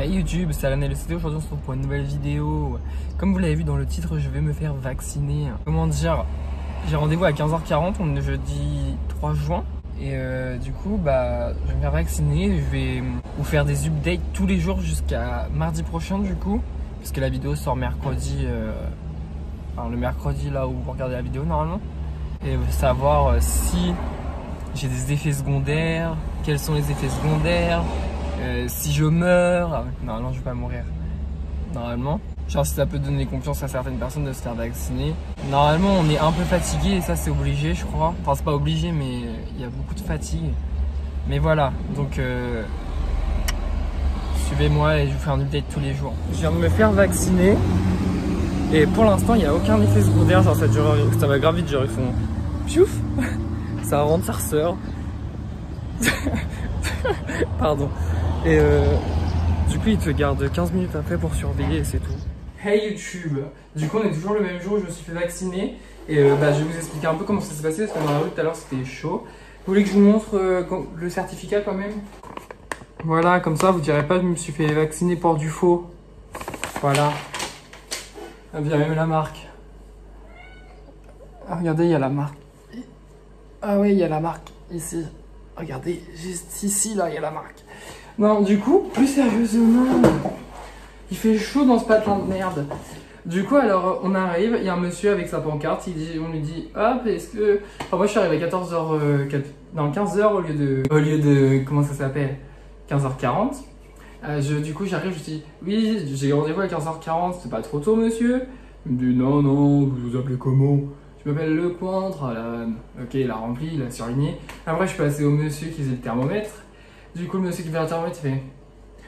Hey YouTube, c'est Alan LCD. Aujourd'hui on se retrouve pour une nouvelle vidéo. Comme vous l'avez vu dans le titre, je vais me faire vacciner. Comment dire, j'ai rendez-vous à 15h40, on est jeudi 3 juin. Et du coup, je vais me faire vacciner. Je vais vous faire des updates tous les jours jusqu'à mardi prochain du coup. Parce que la vidéo sort mercredi, le mercredi là où vous regardez la vidéo normalement. Et savoir si j'ai des effets secondaires, quels sont les effets secondaires. Si je meurs, normalement je vais pas mourir, normalement. Genre si ça peut donner confiance à certaines personnes de se faire vacciner. Normalement on est un peu fatigué et ça c'est obligé je crois. Enfin c'est pas obligé mais il y a beaucoup de fatigue. Mais voilà, donc suivez-moi et je vous fais un update tous les jours. Je viens de me faire vacciner et pour l'instant il n'y a aucun effet secondaire. Genre ça va grave vite, genre ils font piouf, ça rentre, ça ressort. Pardon. Et du coup, il te garde 15 minutes après pour surveiller et c'est tout. Hey YouTube! Du coup, on est toujours le même jour où je me suis fait vacciner. Et je vais vous expliquer un peu comment ça s'est passé parce que dans la rue tout à l'heure c'était chaud. Vous voulez que je vous montre le certificat quand même? Voilà, comme ça vous direz pas que je me suis fait vacciner pour du faux. Voilà. Il y a même la marque. Ah, regardez, il y a la marque. Ah oui, il y a la marque ici. Regardez, juste ici, là, il y a la marque. Non, du coup, plus sérieusement, il fait chaud dans ce patelin de merde. Du coup, alors, on arrive, il y a un monsieur avec sa pancarte, on lui dit, hop, est-ce que... Enfin, moi, je suis arrivé à 14h... Non, 15h au lieu de... Comment ça s'appelle? 15h40. Du coup, j'arrive, je dis, oui, j'ai rendez-vous à 15h40, c'est pas trop tôt, monsieur? Il me dit, non, non, vous vous appelez comment? Je m'appelle Lecointre. Ok, il a rempli, il a surligné. Après, je suis passé au monsieur qui faisait le thermomètre. Du coup, le monsieur qui fait le thermomètre, il fait...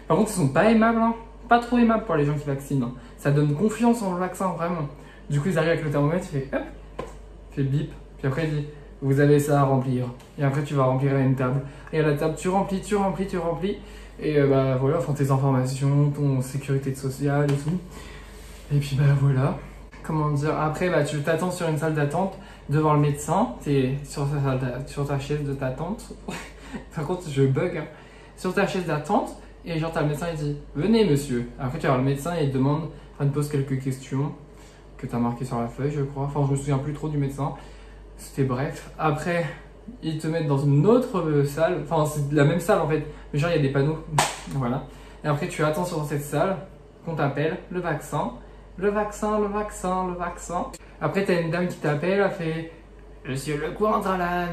Par contre, ils sont pas aimables, hein. Pas trop aimables pour les gens qui vaccinent. Hein. Ça donne confiance en le vaccin, vraiment. Du coup, ils arrivent avec le thermomètre, il fait hop, il fait bip. Puis après, il dit, vous avez ça à remplir. Et après, tu vas remplir à une table. Et à la table, tu remplis, tu remplis, tu remplis. Et voilà, font tes informations, ton sécurité sociale et tout. Et puis voilà. Comment dire, après tu t'attends sur une salle d'attente devant le médecin, t'es sur ta chaise de t'attente. Par contre je bug hein. Sur ta chaise d'attente et genre t'as le médecin il dit venez monsieur. Après tu vas le médecin et il te pose quelques questions que t'as marquées sur la feuille je crois. Enfin je me souviens plus trop du médecin. C'était bref. Après ils te mettent dans une autre salle, enfin c'est la même salle en fait, mais genre il y a des panneaux. Voilà. Et après tu attends sur cette salle qu'on t'appelle le vaccin. Le vaccin. Après, t'as une dame qui t'appelle, elle fait Monsieur Lecointre Alan.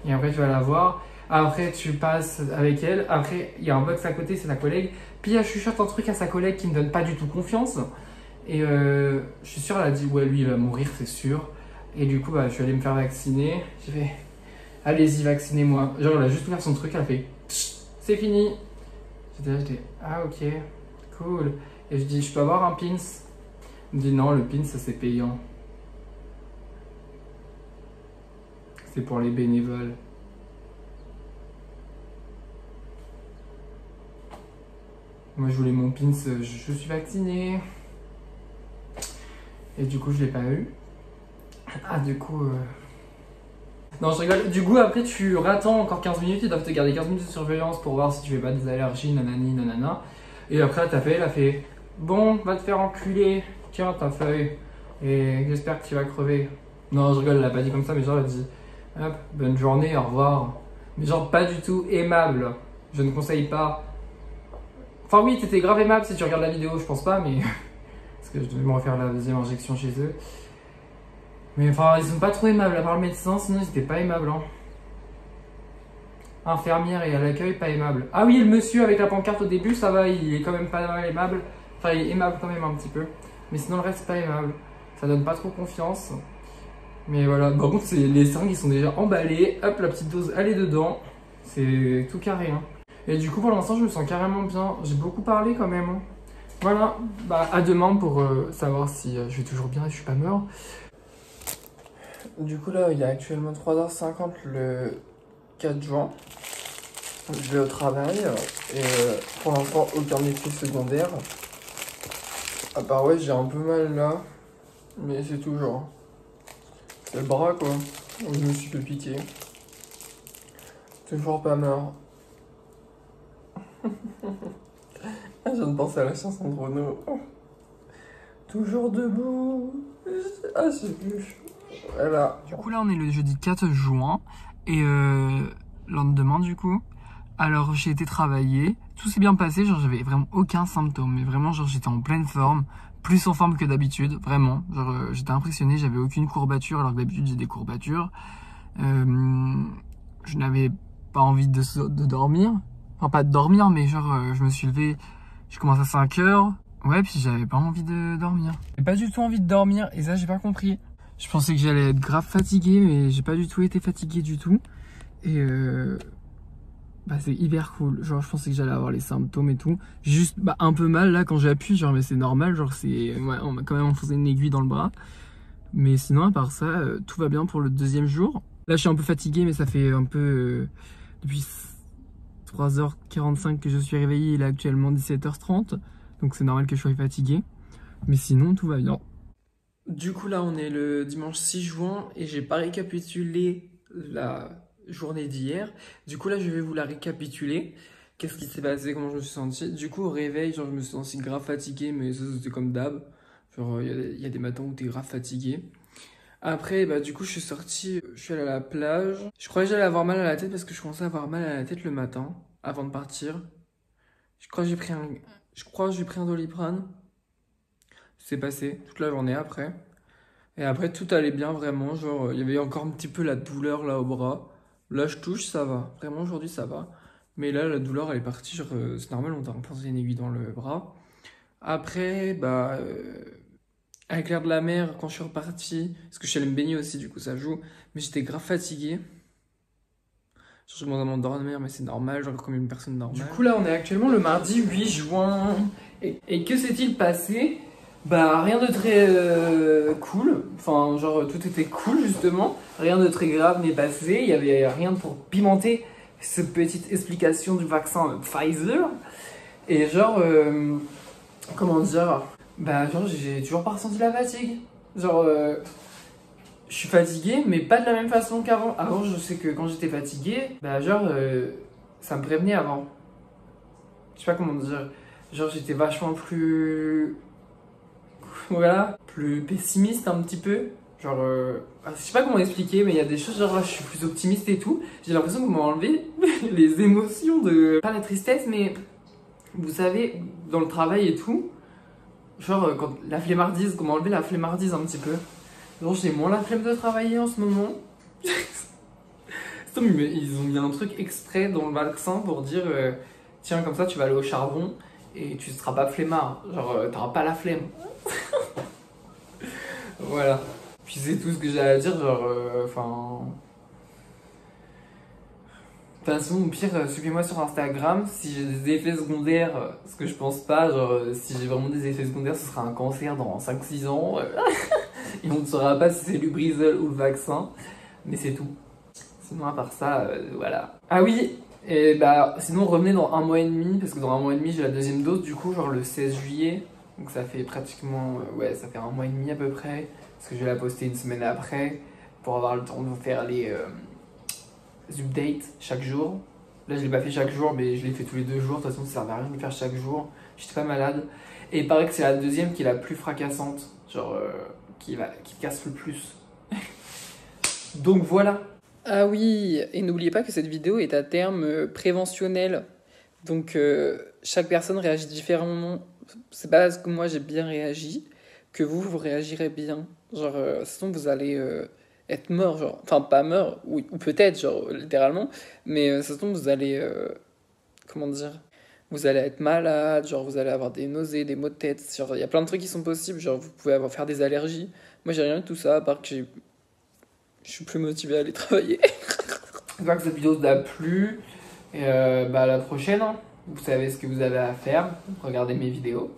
Et après, tu vas la voir. Après, tu passes avec elle. Après, il y a un box à côté, c'est sa collègue. Puis, elle chuchote un truc à sa collègue qui me donne pas du tout confiance. Et je suis sûr, elle a dit Ouais, lui, il va mourir, c'est sûr. Et du coup, je suis allé me faire vacciner. J'ai fait Allez-y, vaccinez-moi. Genre, elle a juste ouvert son truc, elle a fait C'est fini. J'étais Ah, ok, cool. Et je dis Je peux avoir un pins? Il me dit non, le pin ça c'est payant. C'est pour les bénévoles. Moi je voulais mon pin, je suis vacciné. Et du coup je l'ai pas eu. Ah du coup... Non je rigole. Du coup après tu attends encore 15 minutes, ils doivent te garder 15 minutes de surveillance pour voir si tu fais pas des allergies, nanani, nanana. Et après elle t'appelle, elle a fait bon, va te faire enculer. Tiens ta feuille et j'espère que tu vas crever. Non je rigole, elle a pas dit comme ça mais genre elle a dit hop, bonne journée, au revoir. Mais genre pas du tout aimable. Je ne conseille pas. Enfin oui t'étais grave aimable si tu regardes la vidéo, je pense pas mais parce que je devais me refaire la deuxième injection chez eux. Mais enfin ils sont pas trop aimables à part le médecin, sinon ils étaient pas aimables hein. Infirmière et à l'accueil pas aimable. Ah oui le monsieur avec la pancarte au début ça va, il est quand même pas mal aimable. Enfin il est aimable quand même un petit peu. Mais sinon le reste c'est pas aimable. Ça donne pas trop confiance. Mais voilà, par contre les seringues ils sont déjà emballés. Hop la petite dose elle est dedans. C'est tout carré hein. Et du coup pour l'instant je me sens carrément bien. J'ai beaucoup parlé quand même hein. Voilà, à demain pour savoir si je vais toujours bien et je suis pas mort. Du coup là il est actuellement 3h50 le 4 juin. Je vais au travail et pour l'instant aucun effet secondaire. À part ouais j'ai un peu mal là, mais c'est tout genre. C'est le bras quoi, où je me suis fait piquer. Toujours pas mort. Je viens de penser à la chanson de Renaud. Toujours debout. Ah, c'est plus. Voilà. Du coup, là, on est le jeudi 4 juin. Et lendemain, du coup. Alors, j'ai été travailler. Tout s'est bien passé. Genre, j'avais vraiment aucun symptôme. Mais vraiment, genre, j'étais en pleine forme. Plus en forme que d'habitude. Vraiment. Genre, j'étais impressionné. J'avais aucune courbature. Alors que d'habitude, j'ai des courbatures. Je n'avais pas envie de dormir. Enfin, pas de dormir, mais genre, je me suis levé. Je commence à 5 heures. Ouais, puis j'avais pas envie de dormir. J'ai pas du tout envie de dormir. Et ça, j'ai pas compris. Je pensais que j'allais être grave fatigué, mais j'ai pas du tout été fatigué du tout. Et bah c'est hyper cool. Genre je pensais que j'allais avoir les symptômes et tout. J'ai juste un peu mal là quand j'appuie, genre mais c'est normal, genre c'est ouais, on m'a quand même enfoncé une aiguille dans le bras. Mais sinon à part ça, tout va bien pour le deuxième jour. Là je suis un peu fatigué, mais ça fait un peu depuis 3h45 que je suis réveillé, il est actuellement 17h30. Donc c'est normal que je sois fatigué. Mais sinon tout va bien. Du coup là on est le dimanche 6 juin et j'ai pas récapitulé la journée d'hier. Du coup là je vais vous la récapituler. Qu'est-ce qui s'est passé, comment je me suis senti. Du coup au réveil, genre je me suis senti grave fatigué, mais ça c'était comme d'hab. Genre il y a des matins où t'es grave fatigué. Après bah du coup je suis sorti, je suis allé à la plage. Je croyais que j'allais avoir mal à la tête parce que je commençais à avoir mal à la tête le matin avant de partir. Je crois que j'ai pris un Doliprane. C'est passé toute la journée après. Et après, tout allait bien vraiment. Genre, il y avait encore un petit peu la douleur là au bras. Là, je touche, ça va. Vraiment, aujourd'hui, ça va. Mais là, la douleur, elle est partie. Genre, c'est normal, on t'a implanté une aiguille dans le bras. Après, bah, avec l'air de la mer, quand je suis reparti, parce que je suis allé me baigner aussi, du coup, ça joue. Mais j'étais grave fatigué. Genre, je demande à m'endormir, mais c'est normal, genre comme une personne normale. Du coup, là, on est actuellement le mardi 8 juin. Et que s'est-il passé? Bah rien de très cool, enfin genre tout était cool justement, rien de très grave n'est passé, il y avait rien pour pimenter cette petite explication du vaccin Pfizer. Et genre, comment dire, bah genre j'ai toujours pas ressenti la fatigue. Genre je suis fatigué mais pas de la même façon qu'avant. Avant je sais que quand j'étais fatigué, bah genre ça me prévenait avant. Je sais pas comment dire, genre j'étais vachement plus... Voilà, plus pessimiste un petit peu. Genre, je sais pas comment expliquer, mais il y a des choses, genre là, je suis plus optimiste et tout. J'ai l'impression qu'on m'a enlevé les émotions de. Pas la tristesse, mais vous savez, dans le travail et tout, genre, quand la flemmardise, qu'on m'a enlevé la flemmardise un petit peu. Donc, j'ai moins la flemme de travailler en ce moment. Ils ont mis un truc exprès dans le vaccin pour dire tiens, comme ça, tu vas aller au charbon et tu seras pas flemmard. Genre, t'auras pas la flemme. Voilà. Puis c'est tout ce que j'ai à dire, genre, enfin... De toute façon, au pire, suivez-moi sur Instagram. Si j'ai des effets secondaires, ce que je pense pas, genre, si j'ai vraiment des effets secondaires, ce sera un cancer dans 5-6 ans. Et on ne saura pas si c'est Lubrizol ou le vaccin. Mais c'est tout. Sinon, à part ça, voilà. Ah oui, et bah, sinon, revenez dans 1 mois et demi, parce que dans 1 mois et demi, j'ai la deuxième dose, du coup, genre le 16 juillet. Donc ça fait pratiquement, ouais, ça fait 1 mois et demi à peu près. Parce que je vais la poster une semaine après, pour avoir le temps de vous faire les updates chaque jour. Là, je l'ai pas fait chaque jour, mais je l'ai fait tous les 2 jours. De toute façon, ça servait à rien de le faire chaque jour. J'étais pas malade. Et il paraît que c'est la deuxième qui est la plus fracassante. Genre, qui casse le plus. Donc voilà. Ah oui, et n'oubliez pas que cette vidéo est à terme préventionnel. Donc chaque personne réagit différemment. C'est pas parce que moi j'ai bien réagi que vous réagirez bien. Genre, sinon vous allez être mort, genre. Enfin, pas mort, oui, ou peut-être, genre, littéralement. Mais sinon vous allez. Comment dire? Vous allez être malade, genre vous allez avoir des nausées, des maux de tête. Genre, il y a plein de trucs qui sont possibles. Genre, vous pouvez faire des allergies. Moi j'ai rien de tout ça, à part que je suis plus motivé à aller travailler. J'espère que cette vidéo vous a plu. Et bah à la prochaine. Hein. Vous savez ce que vous avez à faire. Regardez mes vidéos.